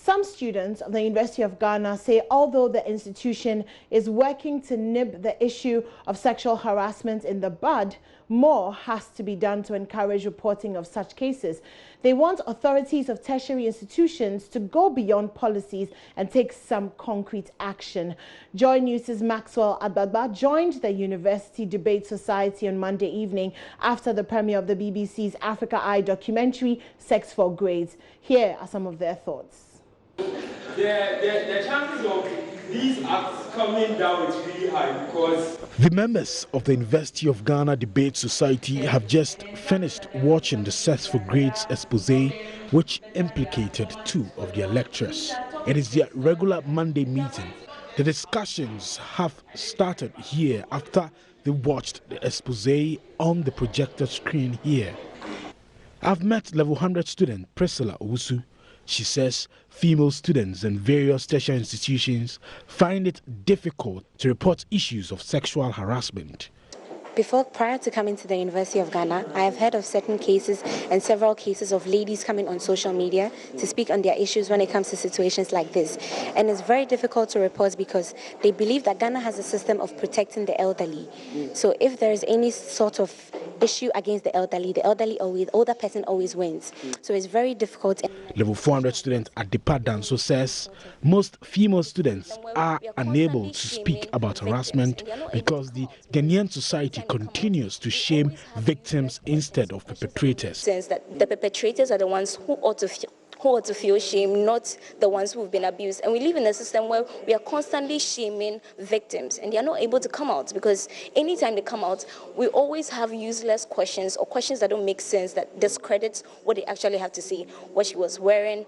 Some students of the University of Ghana say although the institution is working to nib the issue of sexual harassment in the bud, more has to be done to encourage reporting of such cases. They want authorities of tertiary institutions to go beyond policies and take some concrete action. JoyNews' Maxwell Adbadba joined the University Debate Society on Monday evening after the premiere of the BBC's Africa Eye documentary, Sex for Grades. Here are some of their thoughts. The chances of these acts coming down is really high because the members of the University of Ghana Debate Society have just finished watching the Sex for Grades expose, which implicated 2 of their lecturers. It is their regular Monday meeting. The discussions have started here after they watched the expose on the projector screen here. I've met level 100 student Priscilla Owusu. She says female students in various tertiary institutions find it difficult to report issues of sexual harassment. Prior to coming to the University of Ghana, I have heard of certain cases and several cases of ladies coming on social media to speak on their issues when it comes to situations like this. And it's very difficult to report because they believe that Ghana has a system of protecting the elderly. So if there is any sort of issue against the older person always wins. So it's very difficult. Level 400 student Adepa Danso says most female students are unable to speak about harassment because the Ghanaian society continues to shame victims instead of perpetrators. Since that the perpetrators are the ones who ought to feel shame, not the ones who've been abused. And we live in a system where we are constantly shaming victims and they are not able to come out because anytime they come out, we always have useless questions or questions that don't make sense, that discredits what they actually have to say, what she was wearing,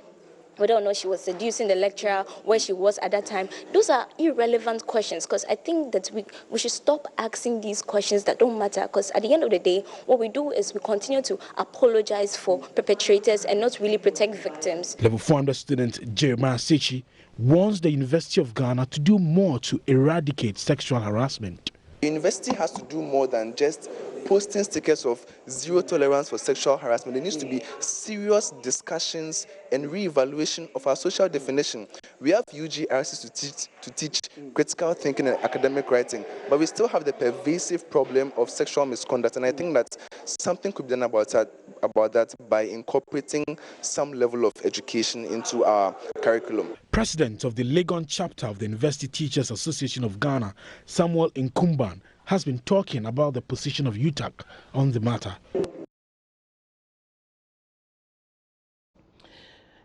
whether or not she was seducing the lecturer, where she was at that time. Those are irrelevant questions because I think that we should stop asking these questions that don't matter, because at the end of the day, what we do is we continue to apologize for perpetrators and not really protect victims. Level 400 student Jeremiah Sechi wants the University of Ghana to do more to eradicate sexual harassment. The university has to do more than just posting stickers of zero tolerance for sexual harassment. There needs to be serious discussions and re-evaluation of our social definition. We have UGRCs to teach critical thinking and academic writing, but we still have the pervasive problem of sexual misconduct, and I think that something could be done about that by incorporating some level of education into our curriculum. President of the Legon chapter of the University Teachers Association of Ghana, Samuel Nkumbaan, has been talking about the position of UTAG on the matter.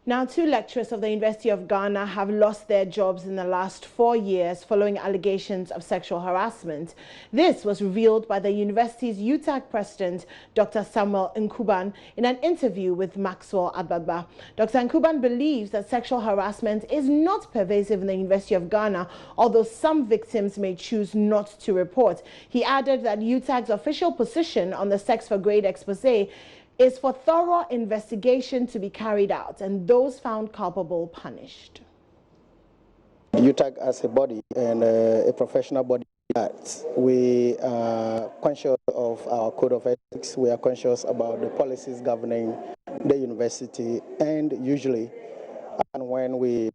Now, 2 lecturers of the University of Ghana have lost their jobs in the last 4 years following allegations of sexual harassment. This was revealed by the university's UTAG president, Dr. Samuel Nkumbaan, in an interview with Maxwell Adbadba. Dr. Nkumbaan believes that sexual harassment is not pervasive in the University of Ghana, although some victims may choose not to report. He added that UTAG's official position on the Sex for Grade expose is for thorough investigation to be carried out and those found culpable punished. UTAG as a body and a professional body, we are conscious of our code of ethics, we are conscious about the policies governing the university, and usually and when we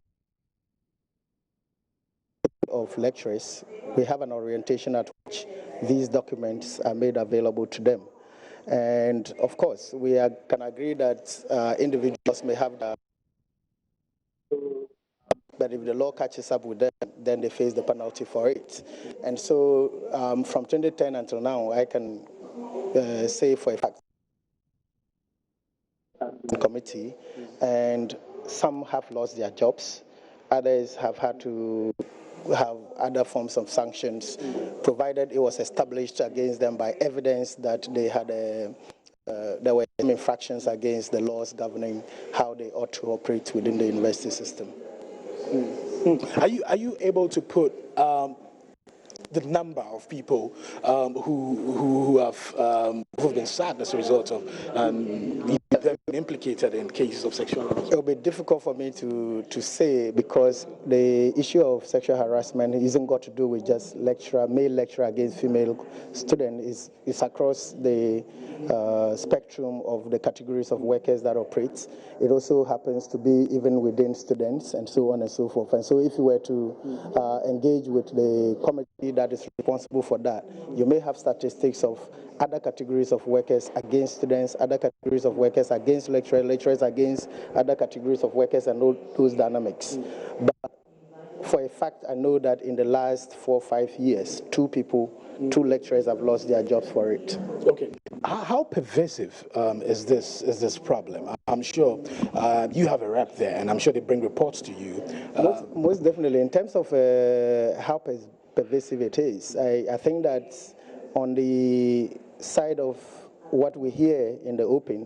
of lecturers, we have an orientation at which these documents are made available to them. And of course, we can agree that individuals may have that, but if the law catches up with them, then they face the penalty for it. And so from 2010 until now, I can say for a fact, the committee, and some have lost their jobs, others have had to have other forms of sanctions, provided it was established against them by evidence that they had there were infractions against the laws governing how they ought to operate within the university system. Are you able to put the number of people who have been sacked as a result of them implicated in cases of sexual harassment? It will be difficult for me to say, because the issue of sexual harassment isn't got to do with just male lecturer against female student. It's across the spectrum of the categories of workers that operate. It also happens to be even within students and so on and so forth. And so if you were to engage with the committee that is responsible for that, you may have statistics of other categories of workers against students, other categories of workers against lecturers against other categories of workers, and all those dynamics. But for a fact, I know that in the last 4 or 5 years, two lecturers have lost their jobs for it. Okay. How pervasive is this problem? I'm sure you have a rep there, and I'm sure they bring reports to you. Most definitely. In terms of how pervasive it is, I think that on the side of what we hear in the open,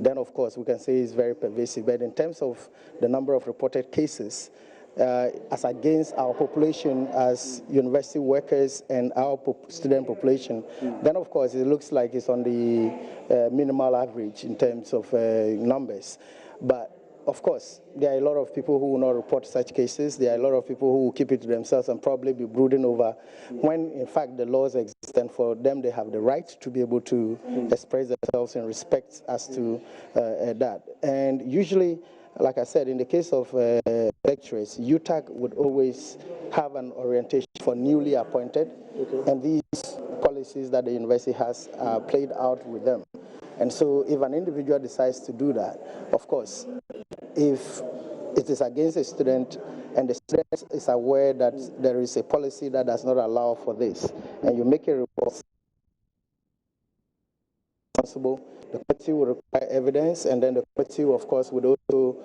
then of course we can say it's very pervasive. But in terms of the number of reported cases, as against our population as university workers and our student population, then of course it looks like it's on the minimal average in terms of numbers. But of course, there are a lot of people who will not report such cases. There are a lot of people who will keep it to themselves and probably be brooding over when, in fact, the laws exist, and for them, they have the right to be able to express themselves in respect as to that. And usually, like I said, in the case of lecturers, UTAC would always have an orientation for newly appointed, and these policies that the university has are played out with them. And so if an individual decides to do that, of course, if it is against a student and the student is aware that there is a policy that does not allow for this, and you make a report responsible, the committee will require evidence, and then the committee, of course, would also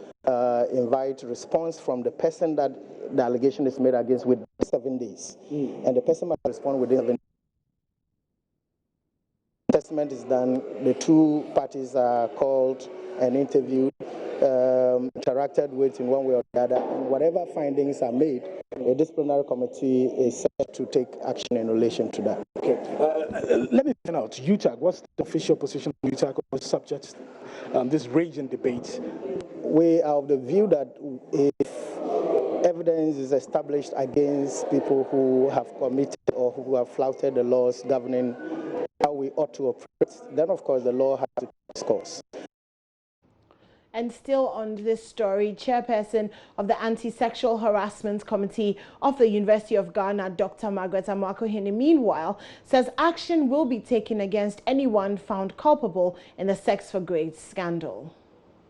invite response from the person that the allegation is made against within 7 days. And the person must respond within 7 days. Assessment is done, the two parties are called and interviewed, interacted with in one way or the other, and whatever findings are made, a disciplinary committee is set to take action in relation to that. Okay. Let me find out, UTAC, what's the official position of UTAC on the subject, this raging debate? We are of the view that if evidence is established against people who have committed or who have flouted the laws governing how we ought to operate, then of course the law has to take its course. And still on this story, Chairperson of the Anti-Sexual Harassment Committee of the University of Ghana, Dr. Margaret Amoako-Hene, meanwhile, says action will be taken against anyone found culpable in the Sex for Grades scandal.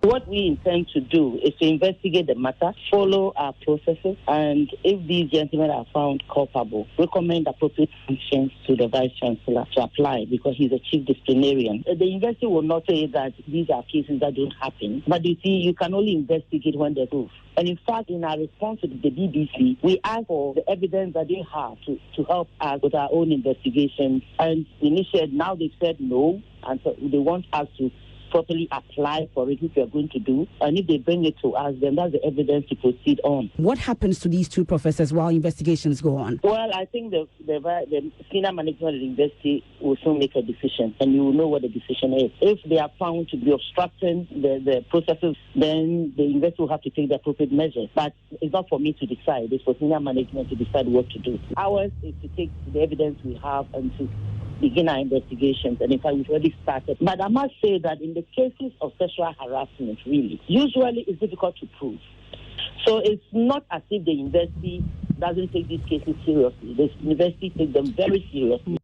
What we intend to do is to investigate the matter, follow our processes, and if these gentlemen are found culpable, recommend appropriate sanctions to the Vice Chancellor to apply, because he's a chief disciplinarian. The university will not say that these are cases that don't happen, but you see, you can only investigate when there's proof. And in fact, in our response to the BBC, we asked for the evidence that they have to help us with our own investigations. And initially, now they've said no, and so they want us to properly apply for it, which we are going to do. And if they bring it to us, then that's the evidence to proceed on. What happens to these two professors while investigations go on? Well, I think the senior management of the university will soon make a decision, and you will know what the decision is. If they are found to be obstructing the processes, then the university will have to take the appropriate measures. But it's not for me to decide. It's for senior management to decide what to do. Ours is to take the evidence we have and to begin our investigations, and in fact, we've already started. But I must say that in the cases of sexual harassment, really, usually it's difficult to prove. So it's not as if the university doesn't take these cases seriously. The university takes them very seriously.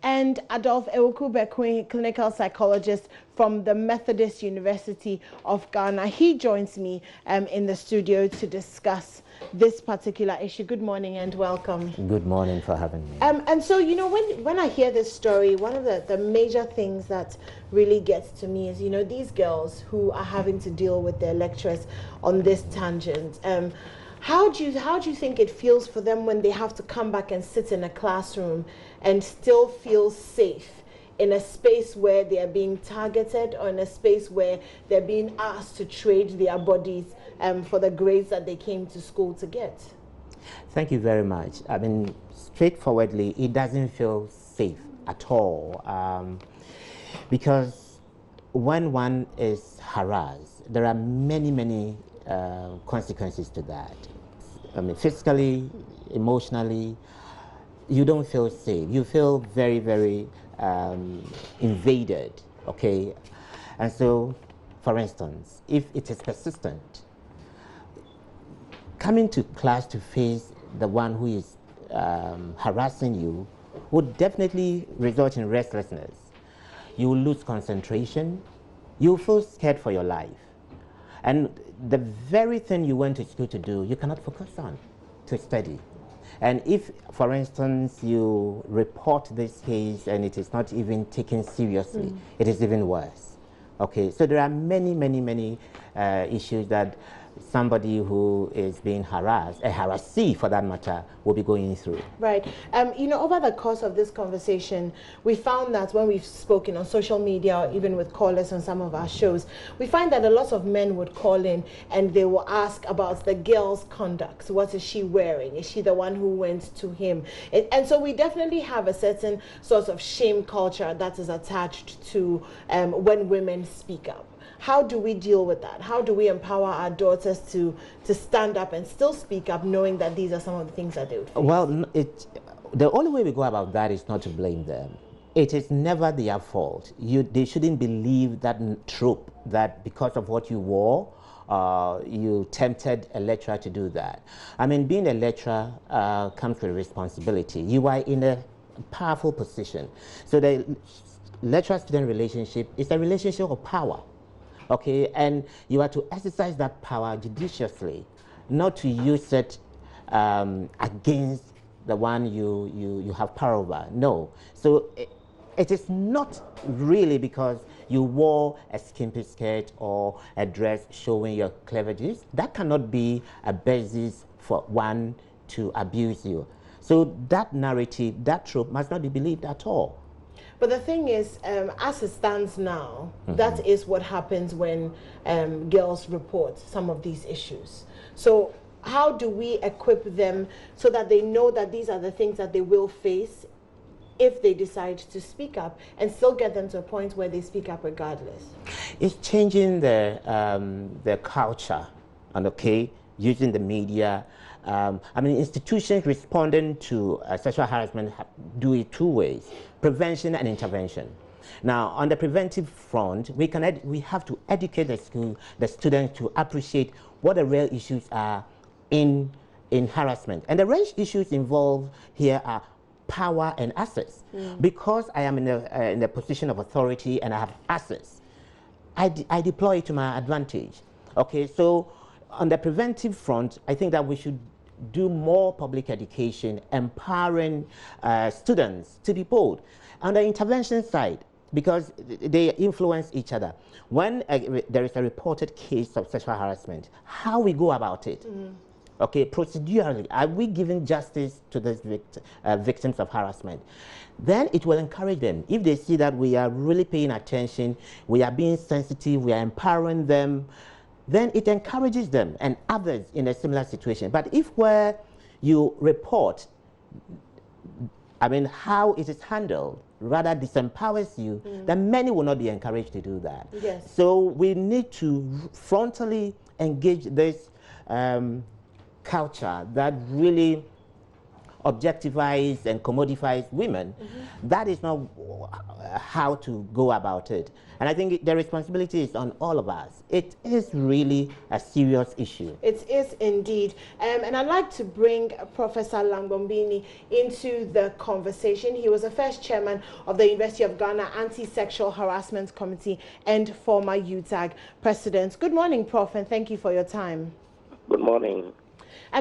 And Adolphe Ewuku-Bekwin, clinical psychologist from the Methodist University of Ghana. He joins me in the studio to discuss this particular issue. Good morning and welcome. Good morning for having me. And so, you know, when I hear this story, one of the major things that really gets to me is, you know, these girls who are having to deal with their lecturers on this tangent. How do you think it feels for them when they have to come back and sit in a classroom and still feel safe in a space where they are being targeted, or in a space where they're being asked to trade their bodies for the grades that they came to school to get? Thank you very much. I mean, straightforwardly, it doesn't feel safe at all, because when one is harassed, there are many consequences to that. I mean, physically, emotionally, you don't feel safe. You feel very invaded, okay? And so, for instance, if it is persistent, coming to class to face the one who is harassing you would definitely result in restlessness. You will lose concentration. You will feel scared for your life. And the very thing you went to school to do, you cannot focus on, to study. And if, for instance, you report this case and it is not even taken seriously, it is even worse. Okay, so there are many issues that somebody who is being harassed, a harassee for that matter, will be going through. Right. You know, over the course of this conversation, we found that when we've spoken on social media, or even with callers on some of our shows, we find that a lot of men would call in and they will ask about the girl's conduct. What is she wearing? Is she the one who went to him? And so we definitely have a certain sort of shame culture that is attached to when women speak up. How do we deal with that? How do we empower our daughters to stand up and still speak up, knowing that these are some of the things that they would face? Well, the only way we go about that is not to blame them. It is never their fault. They shouldn't believe that trope that because of what you wore, you tempted a lecturer to do that. I mean, being a lecturer comes with responsibility. You are in a powerful position. So the lecturer-student relationship is a relationship of power. Okay, and you are to exercise that power judiciously, not to use it against the one you have power over. No. So it is not really because you wore a skimpy skirt or a dress showing your cleavages. That cannot be a basis for one to abuse you. So that narrative, that trope must not be believed at all. But the thing is, as it stands now, that is what happens when girls report some of these issues. So how do we equip them so that they know that these are the things that they will face if they decide to speak up, and still get them to a point where they speak up regardless? It's changing the culture, and okay, using the media. I mean, institutions responding to sexual harassment do it two ways: prevention and intervention. Now, on the preventive front, we have to educate the students to appreciate what the real issues are in harassment. And the real issues involved here are power and access. Because I am in a position of authority and I have access, I deploy it to my advantage. Okay, so on the preventive front, I think that we should do more public education, empowering students to be bold. On the intervention side, because they influence each other, when there is a reported case of sexual harassment, how we go about it. Okay, procedurally, are we giving justice to these victims of harassment? Then it will encourage them. If they see that we are really paying attention, we are being sensitive, we are empowering them, then it encourages them and others in a similar situation. But if where you report, I mean, how it is handled rather disempowers you, then many will not be encouraged to do that. Yes. So we need to frontally engage this culture that really objectifies and commodifies women. That is not how to go about it. And I think the responsibility is on all of us. It is really a serious issue. It is indeed. And I'd like to bring Professor Nkumbaan into the conversation. He was the first chairman of the University of Ghana Anti-Sexual Harassment Committee and former UTAG president. Good morning, Prof, and thank you for your time. Good morning.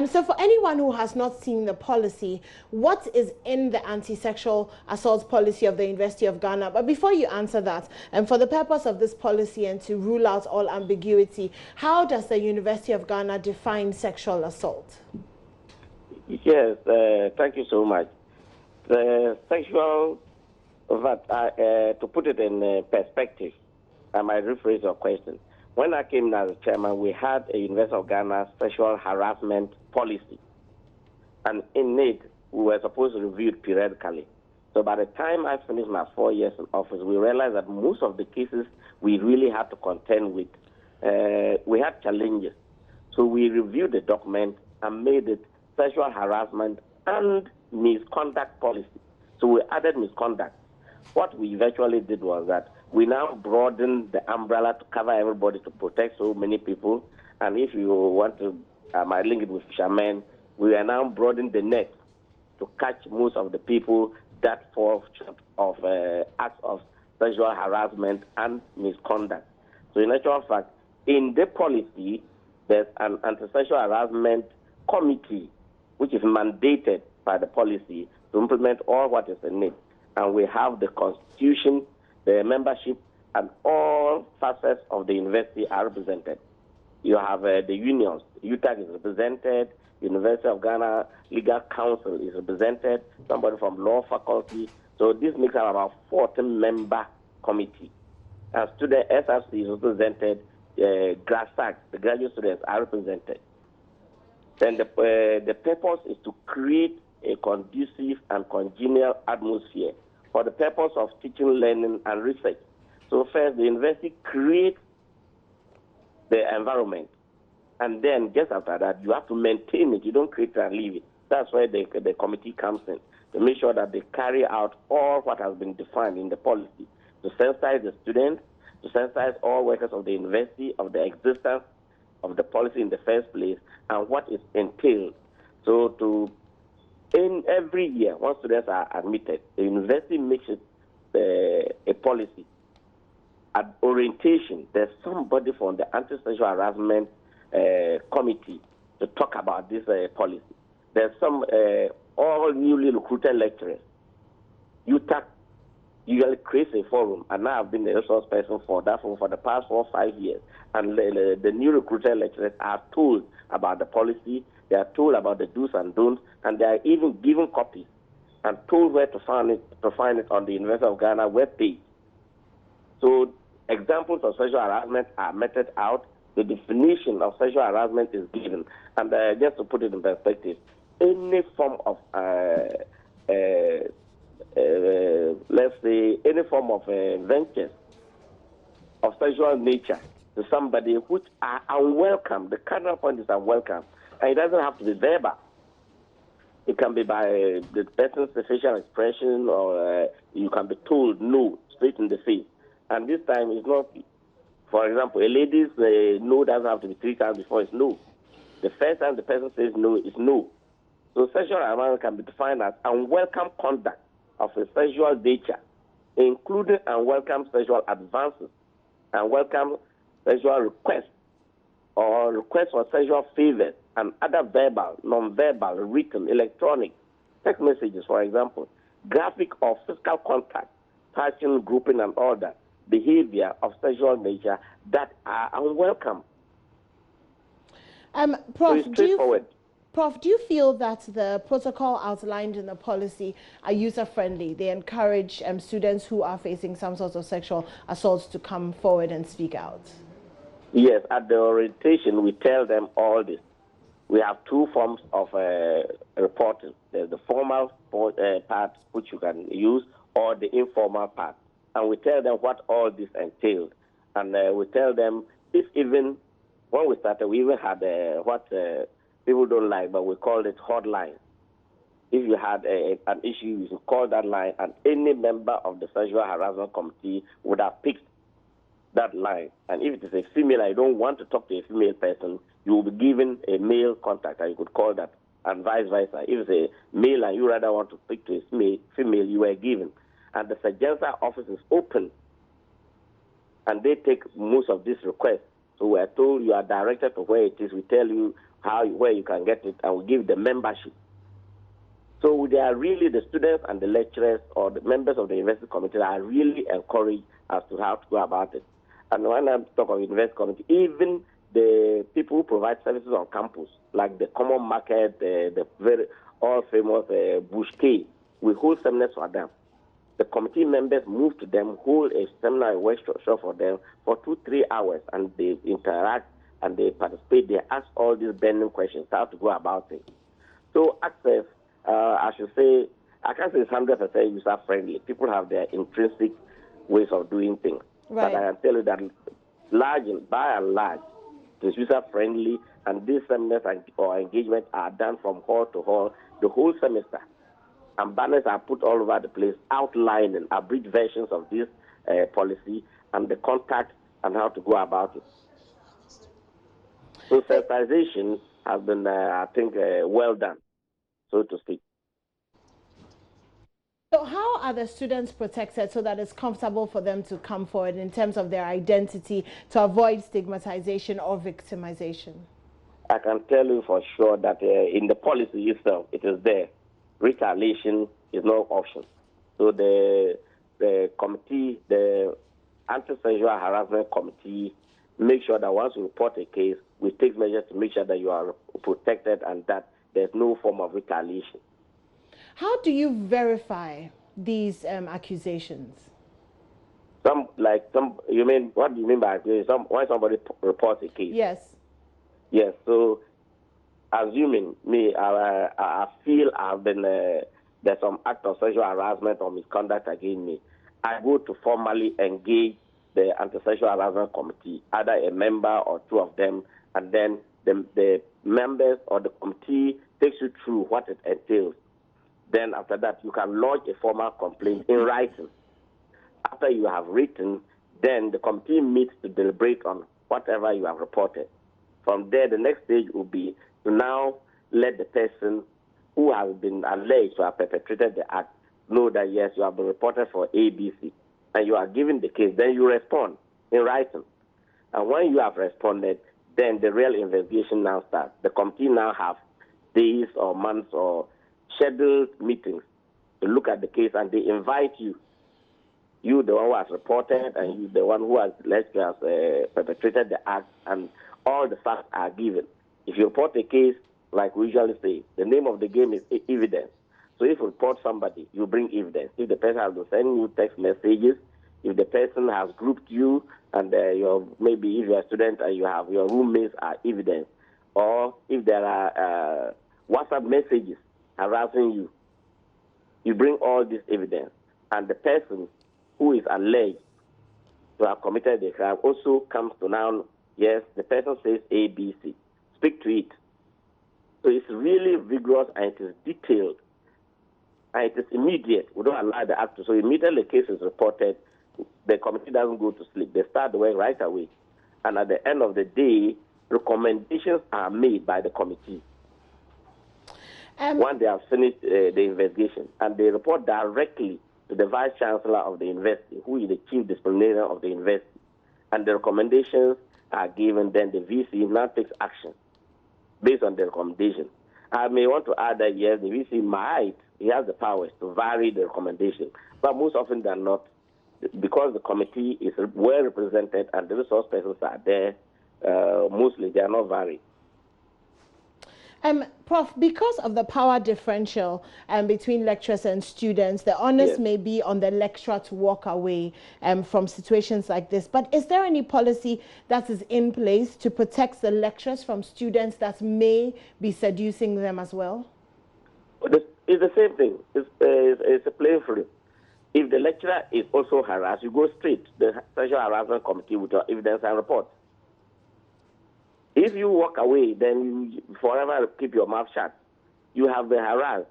So for anyone who has not seen the policy, what is in the anti-sexual assault policy of the University of Ghana? But before you answer that, and for the purpose of this policy and to rule out all ambiguity, how does the University of Ghana define sexual assault? Yes, thank you so much. The sexual In fact, to put it in perspective, I might rephrase your question. When I came as chairman, we had a University of Ghana sexual harassment policy. And in it, we were supposed to review it periodically. So by the time I finished my 4 years in office, we realized that most of the cases we really had to contend with, we had challenges. So we reviewed the document and made it sexual harassment and misconduct policy. So we added misconduct. What we eventually did was that we now broadened the umbrella to cover everybody to protect so many people. And if you want to, I might link it with fishermen, we are now broadening the net to catch most of the people that fall short of acts of sexual harassment and misconduct. So in actual fact, in the policy, there's an anti-sexual harassment committee which is mandated by the policy to implement all what is in it. And we have the constitution, the membership, and all facets of the university are represented. You have the unions, UTAG is represented, University of Ghana Legal Council is represented, somebody from law faculty. So this makes up about 14-member committee. And student SRC is represented, GRASAC, the graduate students are represented. Then the purpose is to create a conducive and congenial atmosphere for the purpose of teaching, learning, and research. So first, the university creates the environment. And then just after that, you have to maintain it. You don't create it and leave it. That's where the committee comes in, to make sure that they carry out all what has been defined in the policy, to sensitize the students, to sensitize all workers of the university of the existence of the policy in the first place and what is entailed. So in every year, once students are admitted, the university makes it a policy. At orientation, there's somebody from the anti-sexual harassment committee to talk about this policy. There's some all newly recruited lecturers. UTAC usually creates a forum, and now I've been the resource person for that forum for the past 4 or 5 years. And the new recruited lecturers are told about the policy, they are told about the do's and don'ts, and they are even given copies and told where to find it on the University of Ghana webpage. So examples of sexual harassment are meted out. The definition of sexual harassment is given. And just to put it in perspective, any form of, let's say, any form of ventures of sexual nature to somebody which are unwelcome, the cardinal point is unwelcome, and it doesn't have to be verbal. It can be by the person's facial expression, or you can be told no, straight in the face. And this time it's not, for example, a lady's no doesn't have to be 3 times before it's no. The first time the person says no is no. So sexual harassment can be defined as unwelcome conduct of a sexual nature, including unwelcome sexual advances, unwelcome sexual requests, or requests for sexual favors, and other verbal, non-verbal, written, electronic, text messages, for example, graphic or physical contact, touching, grouping, and all that, behavior of sexual nature that are unwelcome. Prof, so straightforward. Prof, do you feel that the protocol outlined in the policy are user-friendly? They encourage students who are facing some sort of sexual assaults to come forward and speak out? Yes, at the orientation, we tell them all this. We have 2 forms of reporting. There's the formal part, which you can use, or the informal part. And we tell them what all this entailed. And we tell them, if even, when we started, we even had what people don't like, but we called it hotline. If you had an issue, you should call that line, and any member of the sexual harassment committee would have picked that line. And if it is a female and you don't want to talk to a female person, you will be given a male contact, and you could call that, and vice versa. If it's a male and you rather want to speak to a female, you are given. And the Sagensa office is open, and they take most of these requests. So we are told you are directed to where it is. We tell you where you can get it, and we give the membership. So they are really, the students and the lecturers or the members of the university committee are really encouraged as to how to go about it. And when I talk of university committee, even the people who provide services on campus, like the common market, the very all famous Bush K, we hold seminars for them. The committee members move to them, hold a seminar and workshop for them for 2-3 hours, and they interact and they participate. They ask all these burning questions, how to go about it. So access, I should say, I can't say it's 100% user-friendly. People have their intrinsic ways of doing things. Right. But I can tell you that by and large, it's user-friendly, and these seminars or engagements are done from hall to hall the whole semester. And banners are put all over the place outlining abridged versions of this policy and the contact and how to go about it. So sensitization has been, I think, well done, so to speak. So how are the students protected so that it's comfortable for them to come forward in terms of their identity to avoid stigmatization or victimization? I can tell you for sure that in the policy itself, it is there. Retaliation is no option. So the committee, the Anti-Sexual Harassment Committee, make sure that once you report a case, we take measures to make sure that you are protected and that there's no form of retaliation. How do you verify these accusations? You mean, what do you mean by accusation? When somebody reports a case? Yes. Yes, so assuming I feel I've been, there's some act of sexual harassment or misconduct against me, I go to formally engage the Anti-Sexual Harassment Committee, either a member or two of them, and then the members or the committee takes you through what it entails. Then after that, you can lodge a formal complaint in writing. After you have written, then the committee meets to deliberate on whatever you have reported. From there, the next stage will be to now let the person who has been alleged to have perpetrated the act know that, yes, you have been reported for ABC, and you are given the case. Then you respond in writing. And when you have responded, then the real investigation now starts. The committee now have days or months or scheduled meetings to look at the case, and they invite you. You, the one who has reported, and you, the one who has alleged to have perpetrated the act, and all the facts are given. If you report a case, like we usually say, the name of the game is evidence. So if you report somebody, you bring evidence. If the person has been sending you text messages, if the person has grouped you, and maybe if you're a student and you have your roommates are evidence, or if there are WhatsApp messages harassing you, you bring all this evidence. And the person who is alleged to have committed the crime also comes to now, yes, the person says A, B, C. Speak to it. So it's really vigorous and it is detailed. And it is immediate. We don't allow the act to. So immediately the case is reported, the committee doesn't go to sleep. They start the work right away. And at the end of the day, recommendations are made by the committee. Once they have finished the investigation, and they report directly to the Vice Chancellor of the university, who is the Chief Disciplinarian of the university. And the recommendations are given, then the VC now takes action based on the recommendation. I may want to add that, yes, the VC he has the powers to vary the recommendation, but most often than not, because the committee is well represented and the resource persons are there, mostly they are not varied. Prof, because of the power differential between lecturers and students, the onus may be on the lecturer to walk away from situations like this. But is there any policy that is in place to protect the lecturers from students that may be seducing them as well? It's the same thing. It's a playing field. If the lecturer is also harassed, you go straight to the Sexual Harassment Committee with your evidence and report. If you walk away, then you forever keep your mouth shut. You have been harassed,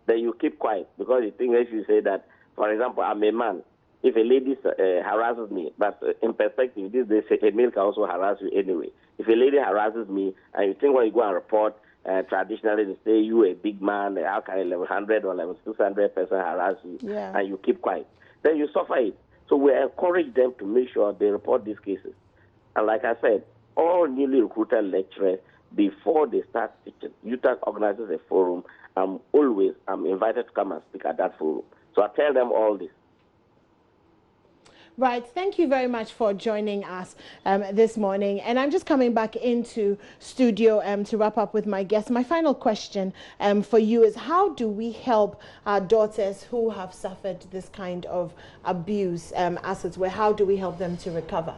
then you keep quiet because you think if you say that, for example, I'm a man. If a lady harasses me, but in perspective, a male can also harass you anyway. If a lady harasses me, and you think when you go and report, traditionally they say you a big man, how can 1,100 or 1,600 person harass you, and you keep quiet, then you suffer it. So we encourage them to make sure they report these cases. And like I said, all newly recruited lecturers, before they start teaching, UTAC organizes a forum. I'm invited to come and speak at that forum. So I tell them all this. Right. Thank you very much for joining us this morning. And I'm just coming back into studio to wrap up with my guest. My final question for you is, how do we help our daughters who have suffered this kind of abuse, as it were? How do we help them to recover?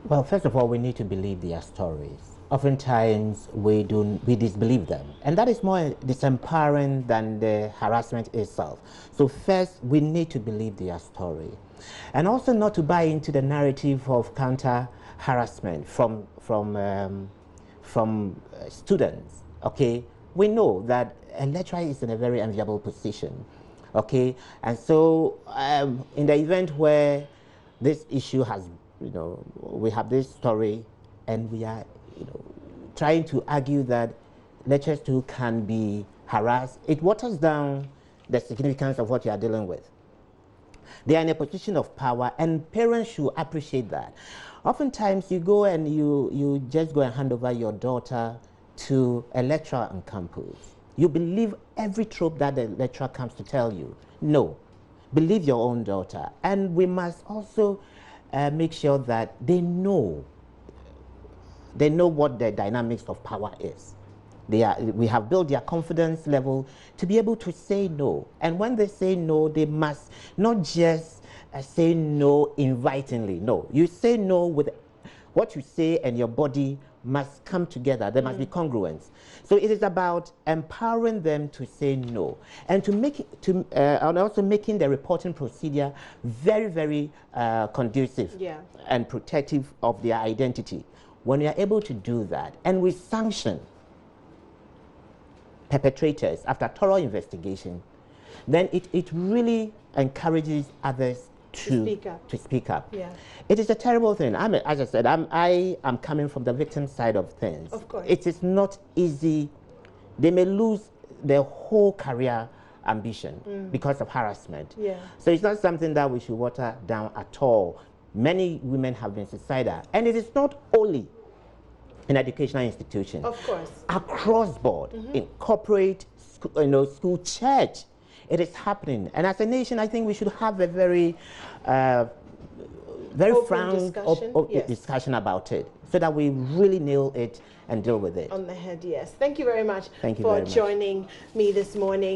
Well, first of all, we need to believe their stories. Oftentimes, we disbelieve them. And that is more disempowering than the harassment itself. So first, we need to believe their story. And also not to buy into the narrative of counter-harassment from students, okay? We know that a lecturer is in a very enviable position, okay? And so in the event where this issue has, we have this story and we are, trying to argue that lecturers too can be harassed, it waters down the significance of what you are dealing with. They are in a position of power, and parents should appreciate that. Oftentimes, you go and you just go and hand over your daughter to a lecturer on campus. You believe every trope that the lecturer comes to tell you. No, believe your own daughter. And we must also make sure that they know what the dynamics of power is. We have built their confidence level to be able to say no. And when they say no, they must not just say no invitingly. No, you say no with what you say, and your body must come together. There must be congruence. So it is about empowering them to say no, and and also making the reporting procedure very, very conducive and protective of their identity. When you are able to do that, and we sanction perpetrators after thorough investigation, then it really encourages others to speak up. Yeah. It is a terrible thing. As I said, I am coming from the victim side of things. Of course. It is not easy. They may lose their whole career ambition because of harassment. Yeah. So it's not something that we should water down at all. Many women have been suicidal, and it is not only in educational institutions. Of course. Across board, in corporate, school, church, it is happening. And as a nation, I think we should have a very frank discussion about it, so that we really nail it and deal with it. On the head, yes. Thank you very much for joining me this morning.